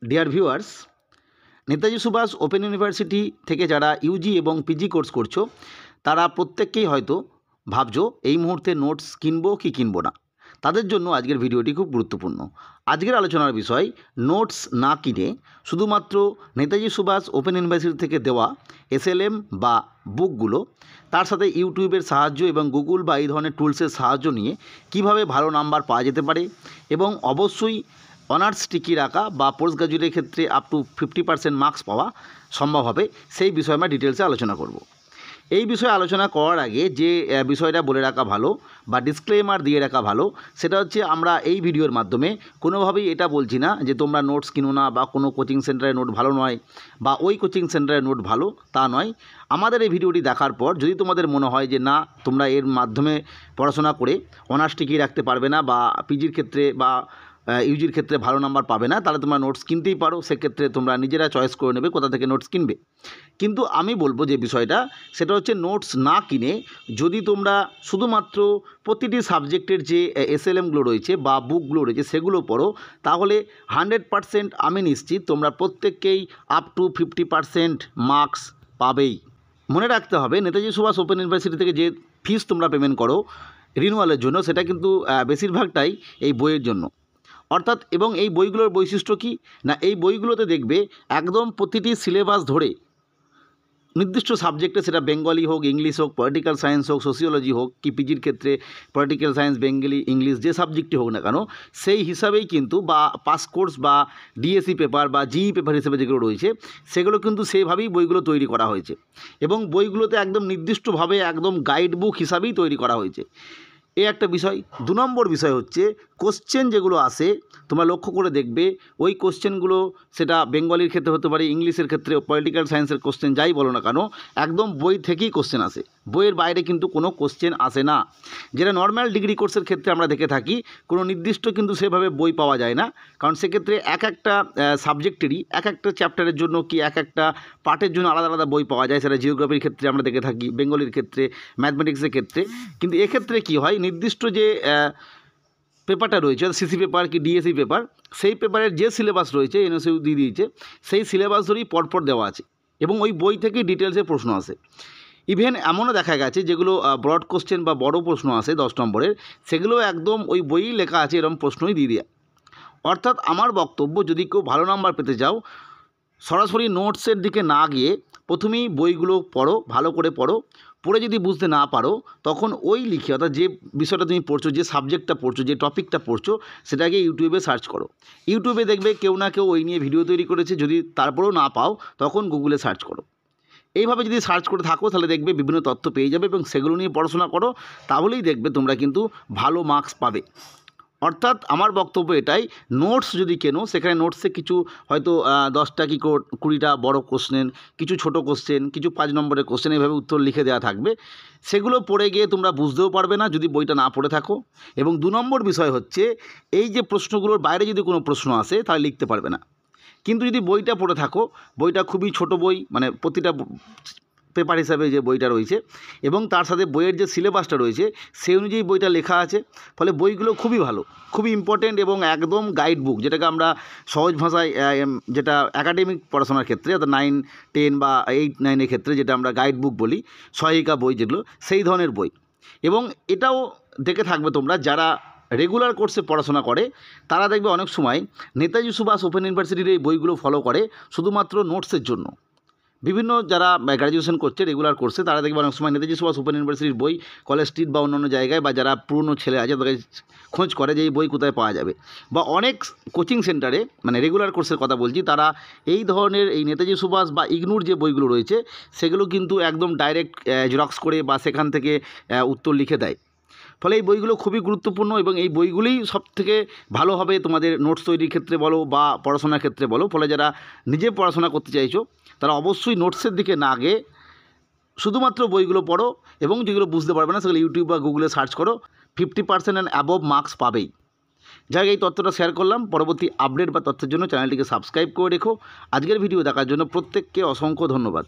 Deer viewers, Netaji Subhas open university থেকে যারা Yuji এবং পিজি কোর্স করছো তারা প্রত্যেককেই হয়তো ভাবছো এই মুহূর্তে নোটস কিনবো কি কিনবো না। তাদের জন্য আজকের ভিডিওটি খুব গুরুত্বপূর্ণ। আজকের আলোচনার বিষয় নোটস না কিনে শুধুমাত্র নেতাজি সুভাষ ওপেন ইউনিভার্সিটি থেকে দেওয়া এসএলএম বা বুকগুলো, তার সাথে ইউটিউবের সাহায্য এবং গুগল বা এই ধরনের টুলসের সাহায্য নিয়ে কিভাবে ভালো নাম্বার পাওয়া যেতে পারে এবং অবশ্যই অনার্স টিকি রাখা বা পোস্ট গ্রাজুয়েটের ক্ষেত্রে আপ টু 50% মার্কস পাওয়া সম্ভব হবে, সেই বিষয়ে আমরা ডিটেলসে আলোচনা করব। এই বিষয়ে আলোচনা করার আগে যে বিষয়টা বলে রাখা ভালো বা ডিসক্লেমার দিয়ে রাখা ভালো, সেটা হচ্ছে আমরা এই ভিডিওর মাধ্যমে কোনোভাবেই এটা বলছি না যে তোমরা নোটস কিনো না বা কোনো কোচিং সেন্টারের নোট ভালো নয় বা ওই কোচিং সেন্টারের নোট ভালো, তা নয়। আমাদের এই ভিডিওটি দেখার পর যদি তোমাদের মনে হয় যে না তোমরা এর মাধ্যমে পড়াশোনা করে অনার্স টিকিয়ে রাখতে পারবে না বা পিজির ক্ষেত্রে বা ইউজির ক্ষেত্রে ভালো নাম্বার পাবে না, তাহলে তোমরা নোটস কিনতেই পারো। সেক্ষেত্রে তোমরা নিজেরা চয়েস করে নেবে কোথা থেকে নোটস কিনবে। কিন্তু আমি বলবো যে বিষয়টা সেটা হচ্ছে নোটস না কিনে যদি তোমরা শুধুমাত্র প্রতিটি সাবজেক্টের যে এসএলএমগুলো রয়েছে বা বুকগুলো রয়েছে সেগুলো পড়ো, তাহলে 100% আমি নিশ্চিত তোমরা প্রত্যেককেই আপ টু 50% মার্কস পাবেই। মনে রাখতে হবে নেতাজি সুভাষ ওপেন ইউনিভার্সিটি থেকে যে ফিস তোমরা পেমেন্ট করো রিনিউয়ালের জন্য, সেটা কিন্তু বেশিরভাগটাই এই বইয়ের জন্য। অর্থাৎ এবং এই বইগুলোর বৈশিষ্ট্য কী না, এই বইগুলোতে দেখবে একদম প্রতিটি সিলেবাস ধরে নির্দিষ্ট সাবজেক্টে, সেটা বেঙ্গলি হোক, ইংলিশ হোক, পলিটিক্যাল সায়েন্স হোক, সোশিওলজি হোক, কি পিজির ক্ষেত্রে পলিটিক্যাল সায়েন্স, বেঙ্গলি, ইংলিশ যে সাবজেক্টই হোক না কেন, সেই হিসাবেই কিন্তু বা পাস কোর্স বা ডিএসসি পেপার বা জিই পেপার হিসেবে যেগুলো রয়েছে সেগুলো কিন্তু সেইভাবেই বইগুলো তৈরি করা হয়েছে এবং বইগুলোতে একদম নির্দিষ্টভাবে একদম গাইড বুক হিসাবেই তৈরি করা হয়েছে। এ একটা বিষয়। 2 নম্বর বিষয় হচ্ছে কোশ্চেন যেগুলো আসে তোমরা লক্ষ্য করে দেখবে ওই কোশ্চেনগুলো সেটা বেঙ্গলির ক্ষেত্রে হতে পারে, ইংলিশের ক্ষেত্রে, পলিটিক্যাল সায়েন্সের কোশ্চেন যাই বলো না কেন, একদম বই থেকেই কোশ্চেন আসে, বইয়ের বাইরে কিন্তু কোনো কোশ্চেন আসে না। যেটা নর্মাল ডিগ্রি কোর্সের ক্ষেত্রে আমরা দেখে থাকি কোনো নির্দিষ্ট কিন্তু সেভাবে বই পাওয়া যায় না, কারণ সেক্ষেত্রে এক একটা সাবজেক্টেরই এক একটা চ্যাপ্টারের জন্য কি এক একটা পার্টের জন্য আলাদা আলাদা বই পাওয়া যায়। সেটা জিওগ্রাফির ক্ষেত্রে আমরা দেখে থাকি, বেঙ্গলির ক্ষেত্রে, ম্যাথমেটিক্সের ক্ষেত্রে। কিন্তু এক্ষেত্রে কী হয়, নির্দিষ্ট যে পেপারটা রয়েছে সিসি পেপার কি ডিএসসি পেপার, সেই পেপারের যে সিলেবাস রয়েছে এনএসইউ দিয়ে দিয়েছে, সেই সিলেবাস ধরেই পরপর দেওয়া আছে এবং ওই বই থেকেই ডিটেলসে প্রশ্ন আসে। ইভেন এমনও দেখা গেছে যেগুলো ব্রড কোশ্চেন বা বড় প্রশ্ন আসে 10 নম্বরের, সেগুলো একদম ওই বইই লেখা আছে এরকম প্রশ্নই দিয়ে দেয়। অর্থাৎ আমার বক্তব্য, যদি কেউ ভালো নাম্বার পেতে চাও সরাসরি নোটসের দিকে না গিয়ে প্রথমেই বইগুলো পড়ো, ভালো করে পড়ো। পড়ে যদি বুঝতে না পারো তখন ওই লিখে, অর্থাৎ যে বিষয়টা তুমি পড়ছো, যে সাবজেক্টটা পড়ছো, যে টপিকটা পড়ছো, সেটাকে ইউটিউবে সার্চ করো। ইউটিউবে দেখবে কেউ না কেউ ওই নিয়ে ভিডিও তৈরি করেছে, যদি তারপরেও না পাও তখন গুগলে সার্চ করো। এইভাবে যদি সার্চ করে থাকো তাহলে দেখবে বিভিন্ন তথ্য পেয়ে যাবে এবং সেগুলো নিয়ে পড়াশোনা করো, তাহলেই দেখবে তোমরা কিন্তু ভালো মার্কস পাবে। অর্থাৎ আমার বক্তব্য এটাই, নোটস যদি কেনো সেখানে নোটসে কিছু হয়তো 10টা কি 20টা বড় কোশ্চেন, কিছু ছোট কোশ্চেন, কিছু 5 নম্বরের কোশ্চেন, এভাবে উত্তর লিখে দেওয়া থাকবে। সেগুলো পড়ে গিয়ে তোমরা বুঝতেও পারবে না যদি বইটা না পড়ে থাকো। এবং 2 নম্বর বিষয় হচ্ছে এই যে প্রশ্নগুলোর বাইরে যদি কোনো প্রশ্ন আসে তাহলে লিখতে পারবে না। কিন্তু যদি বইটা পড়ে থাকো, বইটা খুবই ছোট বই, মানে প্রতিটা পেপার হিসাবে যে বইটা রয়েছে এবং তার সাথে বইয়ের যে সিলেবাসটা রয়েছে সেই অনুযায়ী বইটা লেখা আছে, ফলে বইগুলো খুবই ভালো, খুবই ইম্পর্টেন্ট এবং একদম গাইড বুক, যেটাকে আমরা সহজ ভাষায় যেটা একাডেমিক পড়াশোনার ক্ষেত্রে অর্থাৎ 9, 10 বা 8, 9-এর ক্ষেত্রে যেটা আমরা গাইড বুক বলি, সহায়িকা বই যেগুলো, সেই ধরনের বই। এবং এটাও দেখে থাকবে তোমরা যারা রেগুলার কোর্সে পড়াশোনা করে তারা দেখবে অনেক সময় নেতাজি সুভাষ ওপেন ইউনিভার্সিটির এই বইগুলো ফলো করে শুধুমাত্র নোটসের জন্য। বিভিন্ন যারা গ্র্যাজুয়েশন করছে রেগুলার কোর্সে তারা দেখবে অনেক সময় নেতাজি সুভাষ ওপেন ইউনিভার্সিটির বই কলেজ স্ট্রিট বা অন্যান্য জায়গায়, বা যারা পুরনো ছেলে আছে তাদের খোঁজ করে যে এই বই কোথায় পাওয়া যাবে। বা অনেক কোচিং সেন্টারে, মানে রেগুলার কোর্সের কথা বলছি, তারা এই ধরনের এই নেতাজি সুভাষ বা ইগনুর যে বইগুলো রয়েছে সেগুলো কিন্তু একদম ডাইরেক্ট জেরক্স করে বা সেখান থেকে উত্তর লিখে দেয়। ফলে এই বইগুলো খুবই গুরুত্বপূর্ণ এবং এই বইগুলোই সবথেকে ভালো হবে তোমাদের নোটস তৈরির ক্ষেত্রে বলো বা পড়াশোনার ক্ষেত্রে বলো। ফলে যারা নিজে পড়াশোনা করতে চাইছো তারা অবশ্যই নোটসের দিকে না গিয়ে শুধুমাত্র বইগুলো পড়ো এবং যেগুলো বুঝতে পারবে না সেগুলো ইউটিউব বা গুগলে সার্চ করো, 50% অ্যান্ড অ্যাবভ মার্কস পাবেই। যাই এই তথ্যটা শেয়ার করলাম। পরবর্তী আপডেট বা তথ্যের জন্য চ্যানেলটিকে সাবস্ক্রাইব করে রেখো। আজকের ভিডিও দেখার জন্য প্রত্যেককে অসংখ্য ধন্যবাদ।